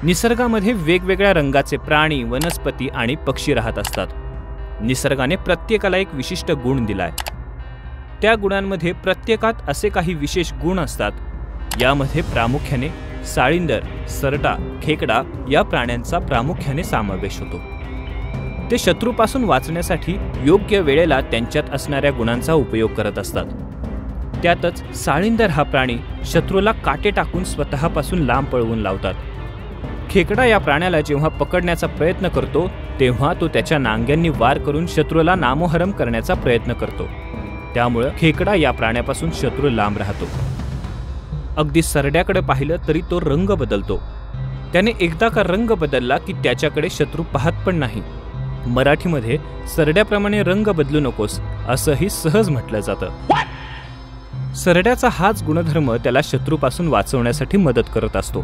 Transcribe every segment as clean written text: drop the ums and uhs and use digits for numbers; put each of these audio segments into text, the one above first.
निसर्गामध्ये वेगवेगळ्या रंगाचे प्राणी, वनस्पती आणि पक्षी राहत असतात। निसर्गाने प्रत्येकाला एक विशिष्ट गुण दिलाय। त्या गुणांमध्ये प्रत्येकात असे काही विशेष गुण असतात। यामध्ये प्रामुख्याने साळींदर, सरडा, खेकडा या प्राण्यांचा प्रामुख्याने समावेश होतो। ते शत्रूपासून वाचण्यासाठी योग्य वेळेला त्यांच्यात असणाऱ्या गुणांचा उपयोग करत असतात। त्यातच साळींदर हा प्राणी शत्रूला काटे टाकून स्वतःपासून लांब पळवून लावतात। खेकडा या प्राण्याला जेव्हा पकडण्याचा प्रयत्न करतो तेव्हा तो त्याच्या नांग्यांनी वार करून शत्रूला नामोहरम करण्याचा प्रयत्न करतो। त्यामुळे खेकडा या प्राण्यापासून शत्रू लांब राहतो। अगदी सरड्याकडे पाहिलं तरी तो रंग बदलतो। त्याने एकदा का रंग बदलला की त्याच्याकडे शत्रू पाहत पण नाही। मराठीमध्ये सरड्याप्रमाणे रंग बदलू नकोस असंही सहज म्हटलं जातं। सरड्याचा हाच गुणधर्म त्याला शत्रूपासून वाचवण्यासाठी मदत करत असतो।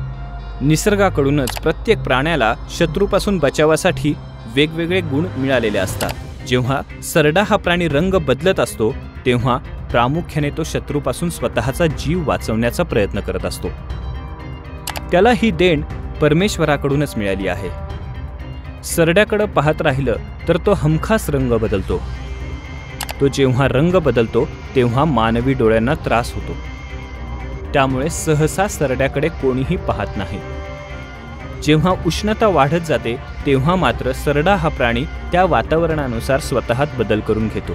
निसर्गाकडूनच प्रत्येक प्राण्याला शत्रूपासून बचावासाठी वेगवेगळे गुण मिळालेले असतात। जेव्हा सरडा हा प्राणी रंग बदलत असतो तेव्हा प्रामुख्याने तो शत्रूपासून स्वतःचा जीव वाचवण्याचा प्रयत्न करत असतो। त्याला ही देण परमेश्वराकडूनच मिळाली आहे। सरड्याकडे पाहत राहिलं तर तो हमखास रंग बदलतो। तो जेव्हा रंग बदलतो तेव्हा मानवी डोळ्यांना त्रास होतो। त्यामुळे सहसा सरड्याकडे कोणीही पाहत नाही। जेव्हा उष्णता वाढत जाते तेव्हा मात्र सरडा हा प्राणी त्या वातावरणानुसार स्वतःत बदल करून घेतो।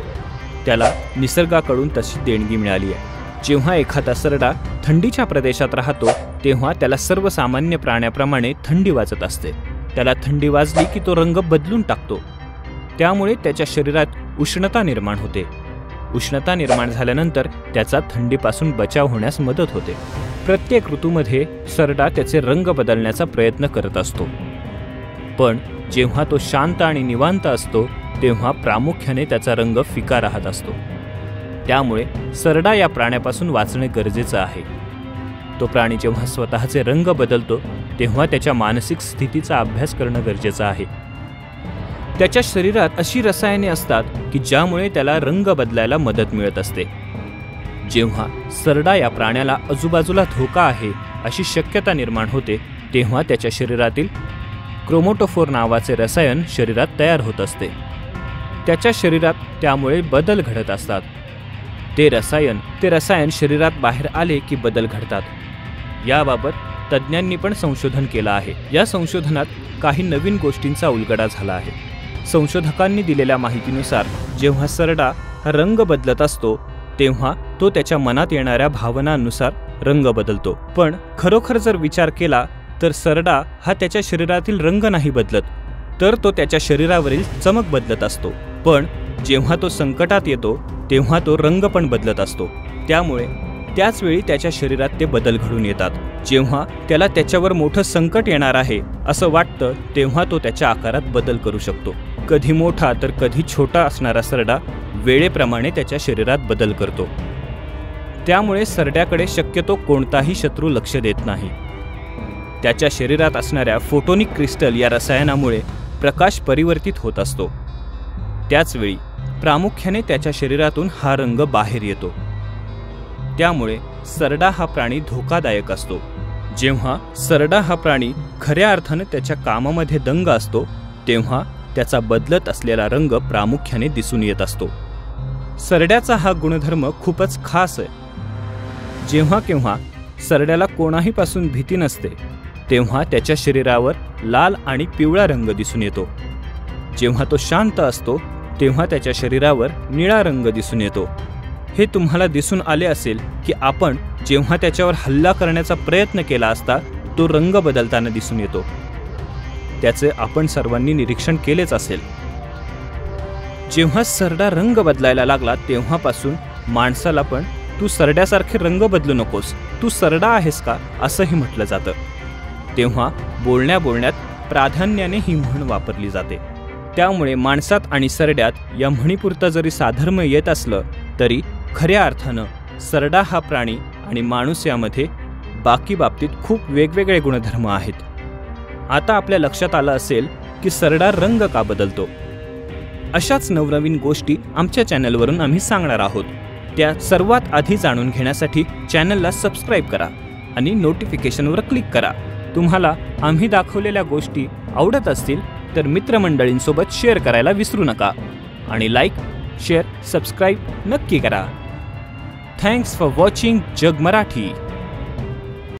त्याला निसर्गाकडून तशी देणगी मिळाली आहे। जेव्हा एखादा सरडा थंडीच्या प्रदेशात राहतो तेव्हा त्याला सर्वसामान्य प्राण्याप्रमाणे थंडी वाजत असते। त्याला थंडी वाजली की तो रंग बदलून टाकतो। त्यामुळे त्याच्या शरीरात उष्णता निर्माण होते। उष्णता निर्माण झाल्यानंतर त्याचा थंडीपासून बचाव होण्यास मदत होते। प्रत्येक ऋतूमध्ये सरडा त्याचे रंग बदलण्याचा प्रयत्न करत असतो। पण जेव्हा तो शांत आणि निवांत असतो तेव्हा प्रामुख्याने त्याचा रंग फिका राहत असतो। त्यामुळे सरडा या प्राण्यापासून वाचणे गरजेचे आहे। तो प्राणी जेव्हा स्वतःचे रंग बदलतो तेव्हा त्याच्या मानसिक स्थितीचा अभ्यास करणं गरजेचं आहे। त्याच्या शरीरात अशी रसायने असतात की ज्यामुळे त्याला रंग बदलायला मदत मिळत असते। जेव्हा सरडा या प्राण्याला आजूबाजूला धोका आहे अशी शक्यता निर्माण होते तेव्हा त्याच्या शरीरातील क्रोमॅटोफोर नावाचे रसायन शरीरात तयार होत असते। त्याच्या शरीरात त्यामुळे बदल घडत असतात। ते रसायन शरीरात बाहेर आले की बदल घडतात। याबाबत तज्ज्ञांनी पण संशोधन केलं आहे। या संशोधनात काही नवीन गोष्टींचा उलगडा झाला आहे। संशोधकांनी दिलेल्या माहितीनुसार जेव्हा सरडा रंग बदलत असतो तेव्हा तो त्याच्या मनात येणाऱ्या भावनांनुसार रंग बदलतो। पण खरोखर जर विचार केला तर सरडा हा त्याच्या शरीरातील रंग नाही बदलत, तर तो त्याच्या शरीरावरील चमक बदलत असतो। पण जेव्हा तो संकटात येतो तेव्हा तो रंग पण बदलत असतो। त्यामुळे त्याच वेळी त्याच्या शरीरात ते बदल घडून येतात। जेव्हा त्याला त्याच्यावर मोठं संकट येणार आहे असं वाटतं तेव्हा तो त्याच्या आकारात बदल करू शकतो। कधी मोठा तर कधी छोटा असणारा सरडा वेळेप्रमाणे त्याच्या शरीरात बदल करतो। त्यामुळे सरड्याकडे शक्यतो कोणताही शत्रू लक्ष देत नाही। त्याच्या शरीरात असणाऱ्या फोटोनिक क्रिस्टल या रसायनामुळे प्रकाश परिवर्तित होत असतो। त्याचवेळी प्रामुख्याने त्याच्या शरीरातून हा रंग बाहेर येतो। त्यामुळे सरडा हा प्राणी धोकादायक असतो। जेव्हा सरडा हा प्राणी खऱ्या अर्थाने त्याच्या कामामध्ये दंग असतो तेव्हा त्याचा बदलत असलेला रंग प्रामुख्याने दिसून येत असतो। सरड्याचा हा गुणधर्म खूपच खास आहे। जेव्हा केव्हा सरड्याला कोणाहीपासून भीती नसते तेव्हा त्याच्या शरीरावर लाल आणि पिवळा रंग दिसून येतो। जेव्हा तो शांत असतो तेव्हा त्याच्या शरीरावर निळा रंग दिसून येतो। हे तुम्हाला दिसून आले असेल की आपण जेव्हा त्याच्यावर हल्ला करण्याचा प्रयत्न केला असता तो रंग बदलताना दिसून येतो। त्याचे आपण सर्वांनी निरीक्षण केलेच असेल। जेव्हा सरडा रंग बदलायला लागला तेव्हापासून माणसाला पण तू सरड्यासारखे रंग बदलू नकोस, तू सरडा आहेस का असंही म्हटलं जातं। तेव्हा बोलण्यात प्राधान्याने ही म्हण वापरली जाते। त्यामुळे माणसात आणि सरड्यात या म्हणीपुरतं जरी साधर्म्य येत असलं तरी खऱ्या अर्थानं सरडा हा प्राणी आणि माणूस यामध्ये बाकी बाबतीत खूप वेगवेगळे गुणधर्म आहेत। आता आपल्या लक्षात आलं असेल की सरडा रंग का बदलतो। अशाच नवनवीन गोष्टी आमच्या चॅनलवरून आम्ही सांगणार आहोत। त्या सर्वात आधी जाणून घेण्यासाठी चॅनलला सबस्क्राईब करा आणि नोटिफिकेशनवर क्लिक करा तुम्हाला आम्ही दाखवलेल्या गोष्टी आवडत असतील तर मित्रमंडळींसोबत शेअर करायला विसरू नका आणि लाईक, शेअर, सबस्क्राईब नक्की करा. थँक्स फॉर वॉचिंग जग मराठी.